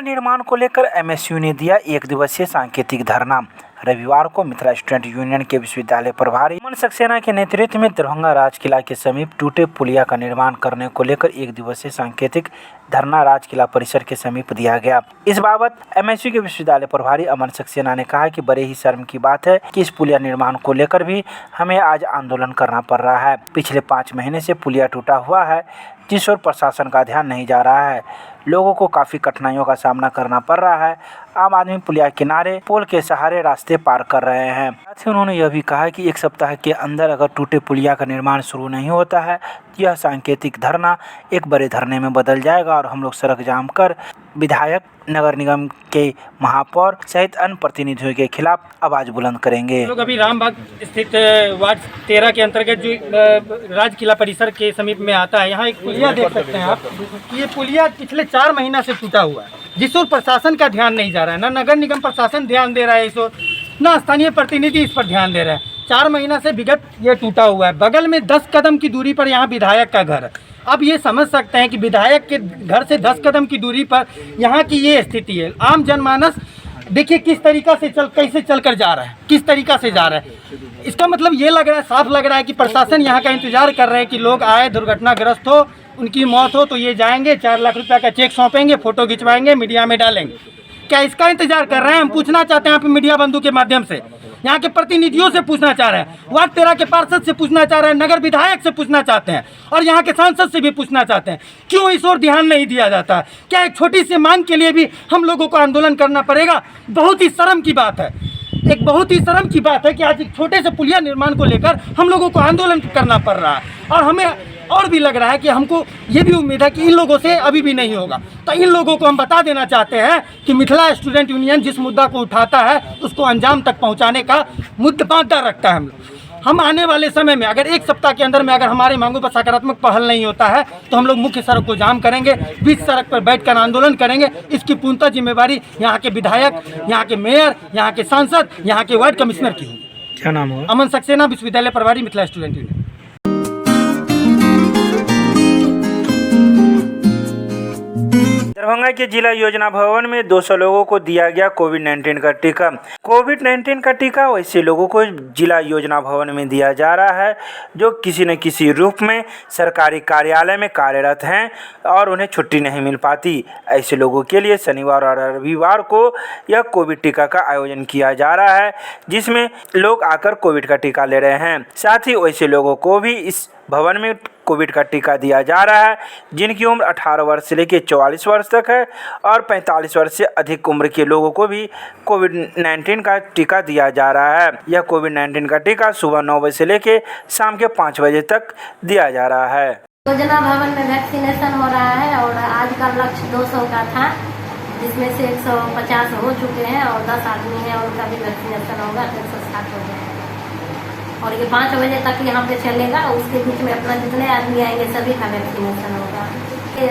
निर्माण को लेकर एमएसयू ने दिया 1 दिवसीय सांकेतिक धरना। रविवार को मिथिला स्टूडेंट यूनियन के विश्वविद्यालय प्रभारी अमन सक्सेना के नेतृत्व में दरभंगा राजकिला के समीप टूटे पुलिया का निर्माण करने को लेकर 1 दिवसीय सांकेतिक धरना राजकिला परिसर के समीप दिया गया। इस बाबत एमएसयू के विश्वविद्यालय प्रभारी अमन सक्सेना ने कहा कि बड़े ही शर्म की बात है कि इस पुलिया निर्माण को लेकर भी हमें आज आंदोलन करना पड़ रहा है। पिछले 5 महीने से पुलिया टूटा हुआ है, जिस ओर प्रशासन का ध्यान नहीं जा रहा है। लोगों को काफ़ी कठिनाइयों का सामना करना पड़ रहा है। आम आदमी पुलिया किनारे पोल के सहारे रास्ते पार कर रहे हैं। साथ ही उन्होंने यह भी कहा कि 1 सप्ताह के अंदर अगर टूटे पुलिया का निर्माण शुरू नहीं होता है तो यह सांकेतिक धरना एक बड़े धरने में बदल जाएगा और हम लोग सड़क जाम कर विधायक, नगर निगम के महापौर सहित अन्य प्रतिनिधियों के खिलाफ आवाज बुलंद करेंगे। लोग अभी रामबाग स्थित वार्ड 13 के अंतर्गत जो राजकिला परिसर के समीप में आता है, यहाँ एक पुलिया देख सकते हैं आप कि ये पुलिया पिछले 4 महीना से टूटा हुआ है, जिस ओर प्रशासन का ध्यान नहीं जा रहा है। ना नगर निगम प्रशासन ध्यान दे रहा है इस ओर, ना स्थानीय प्रतिनिधि इस पर ध्यान दे रहे हैं। 4 महीना से विगत ये टूटा हुआ है। बगल में 10 कदम की दूरी पर यहाँ विधायक का घर है। अब ये समझ सकते हैं कि विधायक के घर से 10 कदम की दूरी पर यहाँ की ये स्थिति है। आम जनमानस देखिए किस तरीका से कैसे चलकर जा रहा है, किस तरीका से जा रहा है। इसका मतलब ये लग रहा है, साफ लग रहा है कि प्रशासन यहाँ का इंतजार कर रहे हैं कि लोग आए, दुर्घटनाग्रस्त हो, उनकी मौत हो तो ये जाएंगे, 4 लाख रुपये का चेक सौंपेंगे, फोटो खिंचवाएंगे, मीडिया में डालेंगे। क्या इसका इंतजार कर रहे हैं? हम पूछना चाहते हैं आप मीडिया बंधु के माध्यम से, यहाँ के प्रतिनिधियों से पूछना चाह रहे हैं, वार्ड 13 के पार्षद से पूछना चाह रहे हैं, नगर विधायक से पूछना चाहते हैं और यहाँ के सांसद से भी पूछना चाहते हैं, क्यों इस ओर ध्यान नहीं दिया जाता? क्या एक छोटी सी मांग के लिए भी हम लोगों को आंदोलन करना पड़ेगा? बहुत ही शर्म की बात है, एक बहुत ही शर्म की बात है कि आज एक छोटे से पुलिया निर्माण को लेकर हम लोगों को आंदोलन करना पड़ रहा है। और हमें और भी लग रहा है कि हमको ये भी उम्मीद है कि इन लोगों से अभी भी नहीं होगा। तो इन लोगों को हम बता देना चाहते हैं कि मिथिला स्टूडेंट यूनियन जिस मुद्दा को उठाता है उसको अंजाम तक पहुंचाने का मुद्दा रखता है। हम आने वाले समय में अगर 1 सप्ताह के अंदर में अगर हमारी मांगों पर सकारात्मक पहल नहीं होता है तो हम लोग मुख्य सड़क को जाम करेंगे, बीच सड़क पर बैठकर आंदोलन करेंगे। इसकी पूर्णतः जिम्मेवारी यहाँ के विधायक, यहाँ के मेयर, यहाँ के सांसद, यहाँ के वार्ड कमिश्नर की होगी। क्या नाम है? अमन सक्सेना, विश्वविद्यालय प्रभारी, मिथिला स्टूडेंट यूनियन। दरभंगा के जिला योजना भवन में 200 लोगों को दिया गया कोविड-19 का टीका। कोविड-19 का टीका वैसे लोगों को जिला योजना भवन में दिया जा रहा है जो किसी न किसी रूप में सरकारी कार्यालय में कार्यरत हैं और उन्हें छुट्टी नहीं मिल पाती। ऐसे लोगों के लिए शनिवार और रविवार को यह कोविड टीका का आयोजन किया जा रहा है, जिसमें लोग आकर कोविड का टीका ले रहे हैं। साथ ही वैसे लोगों को भी इस भवन में कोविड का टीका दिया जा रहा है जिनकी उम्र 18 वर्ष से लेकर 44 वर्ष तक है और 45 वर्ष से अधिक उम्र के लोगों को भी कोविड-19 का टीका दिया जा रहा है। यह कोविड-19 का टीका सुबह 9 बजे से लेकर शाम के 5 बजे तक दिया जा रहा है। योजना भवन में वैक्सीनेशन हो रहा है और आज का लक्ष्य 200 का था, जिसमें से 150 हो चुके हैं और 10 आदमी हैं उनका भी वैक्सीनेशन होगा, 160 हो जाएगा और ये 5 बजे तक यहाँ पे चलेगा। उसके बीच में अपना जितने आदमी आएंगे सभी का वैक्सीनेशन होगा। ये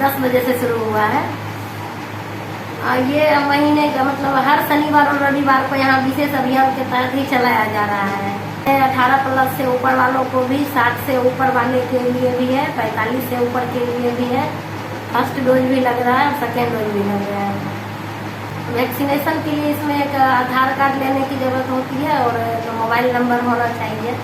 10 बजे से शुरू हुआ है। ये महीने का मतलब हर शनिवार और रविवार को यहाँ विशेष अभियान के तहत ही चलाया जा रहा है। 18 प्लस से ऊपर वालों को भी, 60 से ऊपर वाले के लिए भी है, 45 से ऊपर के लिए भी है। फर्स्ट डोज भी लग रहा है और सेकेंड डोज भी लग रहा है। वैक्सीनेशन के लिए इसमें एक आधार कार्ड लेने की ज़रूरत होती है और एक मोबाइल नंबर होना चाहिए।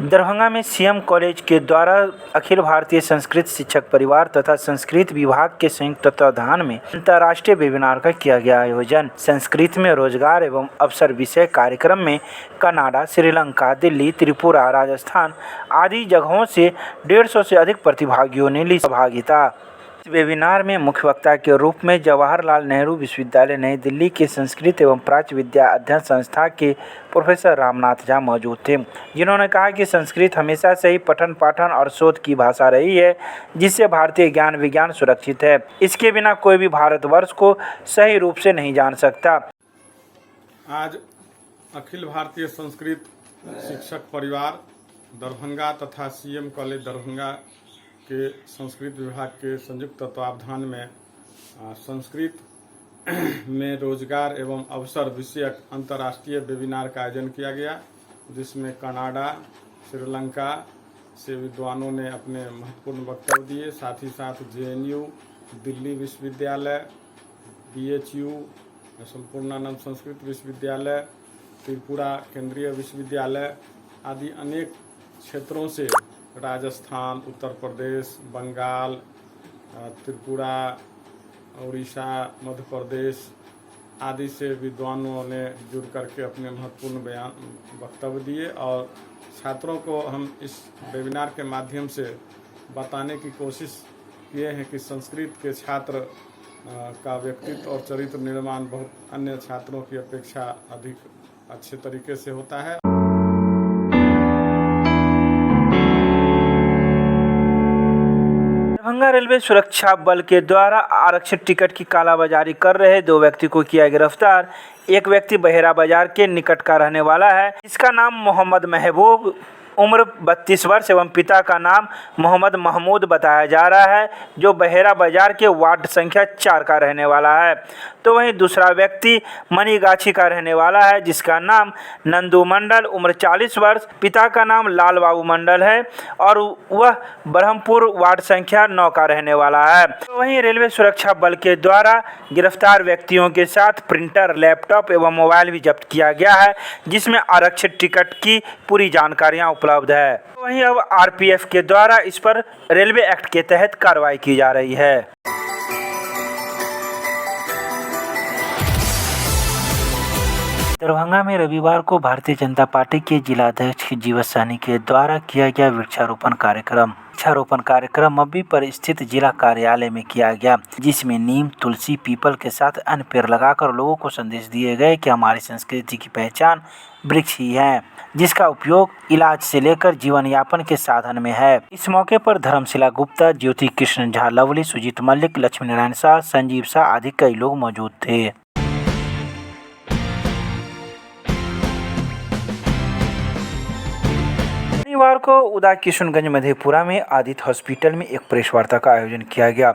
दरभंगा में सीएम कॉलेज के द्वारा अखिल भारतीय संस्कृत शिक्षक परिवार तथा संस्कृत विभाग के संयुक्त तत्वावधान में अंतर्राष्ट्रीय वेबिनार का किया गया आयोजन। संस्कृत में रोजगार एवं अवसर विषय कार्यक्रम में कनाडा, श्रीलंका, दिल्ली, त्रिपुरा, राजस्थान आदि जगहों से 150 से अधिक प्रतिभागियों ने ली सहभागिता। इस वेबिनार में मुख्य वक्ता के रूप में जवाहरलाल नेहरू विश्वविद्यालय नई दिल्ली के संस्कृत एवं प्राच्य विद्या अध्ययन संस्था के प्रोफेसर रामनाथ झा मौजूद थे, जिन्होंने कहा कि संस्कृत हमेशा से ही पठन पाठन और शोध की भाषा रही है, जिससे भारतीय ज्ञान विज्ञान सुरक्षित है। इसके बिना कोई भी भारतवर्ष को सही रूप से नहीं जान सकता। आज अखिल भारतीय संस्कृत शिक्षक परिवार दरभंगा तथा सीएम कॉलेज दरभंगा के संस्कृत विभाग के संयुक्त तत्वावधान में संस्कृत में रोजगार एवं अवसर विषयक अंतर्राष्ट्रीय वेबिनार का आयोजन किया गया, जिसमें कनाडा, श्रीलंका, से विद्वानों ने अपने महत्वपूर्ण वक्तव्य दिए। साथ ही साथ JNU, दिल्ली विश्वविद्यालय, BHU, संपूर्णानंद संस्कृत विश्वविद्यालय, त्रिपुरा केंद्रीय विश्वविद्यालय आदि अनेक क्षेत्रों से, राजस्थान, उत्तर प्रदेश, बंगाल, त्रिपुरा, उड़ीसा, मध्य प्रदेश आदि से विद्वानों ने जुड़ करके अपने महत्वपूर्ण वक्तव्य दिए और छात्रों को हम इस वेबिनार के माध्यम से बताने की कोशिश किए हैं कि संस्कृत के छात्र का व्यक्तित्व और चरित्र निर्माण बहुत अन्य छात्रों की अपेक्षा अधिक अच्छे तरीके से होता है। दरभंगा रेलवे सुरक्षा बल के द्वारा आरक्षित टिकट की कालाबाजारी कर रहे 2 व्यक्ति को किया गिरफ्तार। एक व्यक्ति बहेरा बाजार के निकट का रहने वाला है, इसका नाम मोहम्मद महबूब, उम्र 32 वर्ष एवं पिता का नाम मोहम्मद महमूद बताया जा रहा है, जो बहेरा बाजार के वार्ड संख्या 4 का रहने वाला है। तो वहीं दूसरा व्यक्ति मनीगाछी का रहने वाला है, जिसका नाम नंदू मंडल, उम्र 40 वर्ष, पिता का नाम लाल बाबू मंडल है और वह ब्रह्मपुर वार्ड संख्या 9 का रहने वाला है। तो वहीं रेलवे सुरक्षा बल के द्वारा गिरफ्तार व्यक्तियों के साथ प्रिंटर, लैपटॉप एवं मोबाइल भी जब्त किया गया है, जिसमें आरक्षित टिकट की पूरी जानकारियाँ उपलब्ध है। तो वहीं अब RPF के द्वारा इस पर रेलवे एक्ट के तहत कार्रवाई की जा रही है। दरभंगा में रविवार को भारतीय जनता पार्टी के जिलाध्यक्ष जीवत सहनी के द्वारा किया गया वृक्षारोपण कार्यक्रम मब्बी पर स्थित जिला कार्यालय में किया गया, जिसमें नीम, तुलसी, पीपल के साथ अन्य पेड़ लगाकर लोगों को संदेश दिए गए कि हमारी संस्कृति की पहचान वृक्ष ही है, जिसका उपयोग इलाज से लेकर जीवन यापन के साधन में है। इस मौके पर धर्मशिला गुप्ता, ज्योति कृष्ण झा, लवली, सुजीत मल्लिक, लक्ष्मी नारायण शाह, संजीव शाह आदि कई लोग मौजूद थे। शनिवार को उदा किशनगंज मधेपुरा में आदित्य हॉस्पिटल में एक प्रेस वार्ता का आयोजन किया गया।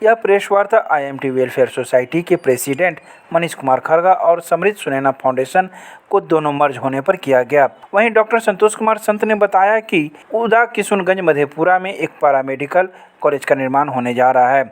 यह प्रेस वार्ता IMT वेलफेयर सोसाइटी के प्रेसिडेंट मनीष कुमार खरगा और समृद्ध सुनैना फाउंडेशन को दोनों मर्ज होने पर किया गया। वहीं डॉक्टर संतोष कुमार संत ने बताया कि उदा किशनगंज मधेपुरा में एक पैरामेडिकल कॉलेज का निर्माण होने जा रहा है,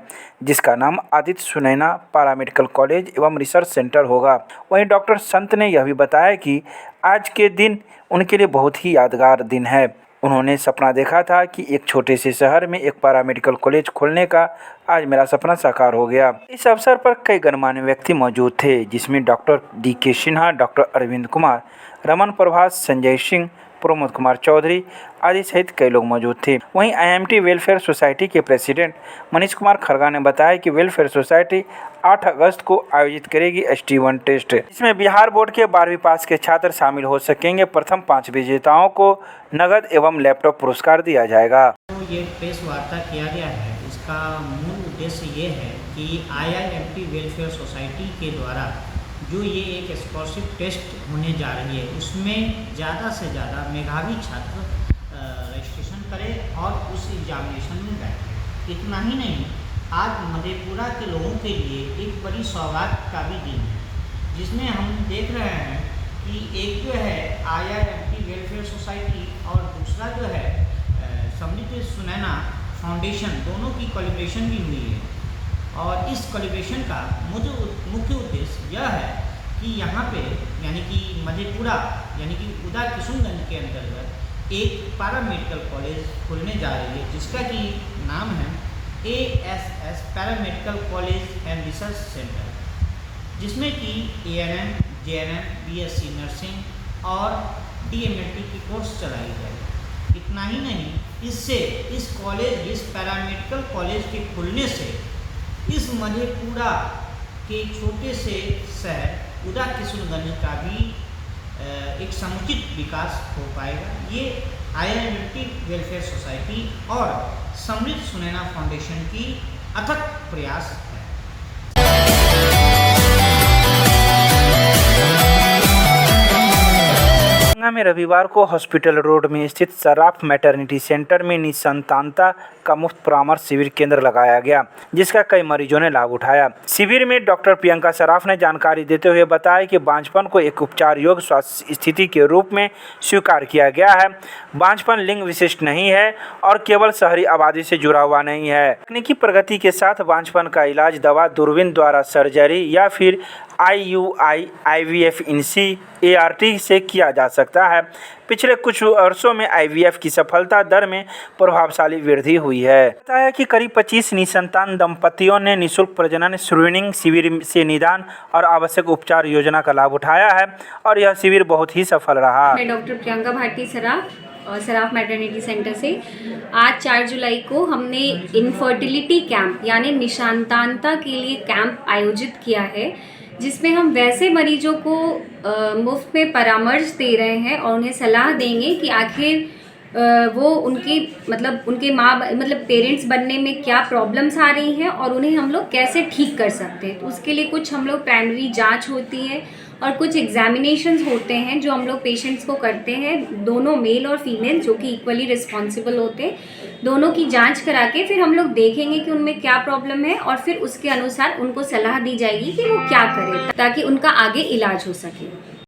जिसका नाम आदित्य सुनैना पैरामेडिकल कॉलेज एवं रिसर्च सेंटर होगा। वहीं डॉक्टर संत ने यह भी बताया कि आज के दिन उनके लिए बहुत ही यादगार दिन है। उन्होंने सपना देखा था कि एक छोटे से शहर में एक पैरामेडिकल कॉलेज खोलने का, आज मेरा सपना साकार हो गया। इस अवसर पर कई गणमान्य व्यक्ति मौजूद थे, जिसमें doctor DK Sinha, doctor Arvind Kumar, Raman Prabhas, Sanjay Singh, Pramod Kumar Chaudhary आदि सहित कई लोग मौजूद थे। वहीं IMT वेलफेयर सोसाइटी के प्रेसिडेंट मनीष कुमार खरगा ने बताया कि वेलफेयर सोसाइटी 8 अगस्त को आयोजित करेगी ST1 टेस्ट, जिसमें बिहार बोर्ड के 12वीं पास के छात्र शामिल हो सकेंगे। प्रथम 5 विजेताओं को नगद एवं लैपटॉप पुरस्कार दिया जाएगा। तो ये प्रेस वार्ता किया गया है, इसका मूल उद्देश्य ये है कि IMT वेलफेयर सोसाइटी के द्वारा जो ये एक स्कॉलरशिप टेस्ट होने जा रही है, उसमें ज़्यादा से ज़्यादा मेधावी छात्र रजिस्ट्रेशन करें और उस एग्जामिनेशन में बैठें। इतना ही नहीं, आज मधेपुरा के लोगों के लिए एक बड़ी सौगात का भी दिन है, जिसमें हम देख रहे हैं कि एक जो है IMT वेलफेयर सोसाइटी और दूसरा जो है समृद्ध सुनैना फाउंडेशन, दोनों की कोलैबोरेशन भी हुई है। और इस कोलैबोरेशन का मुख्य उद्देश्य यह है कि यहाँ पे यानी कि मधेपुरा यानी कि उदा किशनगंज के अंतर्गत एक पैरामेडिकल कॉलेज खुलने जा रही है, जिसका कि नाम है ASS paramedical college and research centre, जिसमें कि ANM, JNM, BSc नर्सिंग और DMLT की कोर्स चलाई जाए। इतना ही नहीं, इससे इस पैरामेडिकल कॉलेज के खुलने से इस मधेपुरा के छोटे से शहर उदा किशनगंज का भी एक समुचित विकास हो पाएगा। ये IMT वेलफेयर सोसाइटी और समृद्ध सुनैना फाउंडेशन की अथक प्रयास है। दरभंगा में रविवार को हॉस्पिटल रोड में स्थित सराफ मैटरनिटी सेंटर में निसंतानता का मुफ्त परामर्श शिविर केंद्र लगाया गया, जिसका कई मरीजों ने लाभ उठाया। शिविर में डॉक्टर प्रियंका सराफ ने जानकारी देते हुए बताया कि बांझपन को एक उपचार योग्य स्वास्थ्य स्थिति के रूप में स्वीकार किया गया है। बांझपन लिंग विशिष्ट नहीं है और केवल शहरी आबादी से जुड़ा हुआ नहीं है। तकनीकी प्रगति के साथ बांझपन का इलाज दवा, दूरबीन द्वारा सर्जरी या फिर IUI, IVF, INSEE, ART से किया जा सकता है। पिछले कुछ वर्षों में IVF की सफलता दर में प्रभावशाली वृद्धि हुई है। बताया कि करीब 25 निसंतान दंपतियों ने निःशुल्क प्रजनन स्क्रीनिंग शिविर से निदान और आवश्यक उपचार योजना का लाभ उठाया है और यह शिविर बहुत ही सफल रहा। मैं डॉक्टर प्रियंका भाटी सराफ और सराफ मैटरनिटी सेंटर से आज 4 जुलाई को हमने इनफर्टिलिटी कैंप यानी निसंतानता के लिए कैंप आयोजित किया है, जिसमें हम वैसे मरीजों को मुफ्त में परामर्श दे रहे हैं और उन्हें सलाह देंगे कि आखिर वो उनके पेरेंट्स बनने में क्या प्रॉब्लम्स आ रही हैं और उन्हें हम लोग कैसे ठीक कर सकते हैं। तो उसके लिए कुछ हम लोग प्राइमरी जांच होती है और कुछ एग्जामिनेशंस होते हैं जो हम लोग पेशेंट्स को करते हैं, दोनों मेल और फीमेल जो कि इक्वली रिस्पॉन्सिबल होते हैं। दोनों की जांच करा के फिर हम लोग देखेंगे कि उनमें क्या प्रॉब्लम है और फिर उसके अनुसार उनको सलाह दी जाएगी कि वो क्या करें ताकि उनका आगे इलाज हो सके।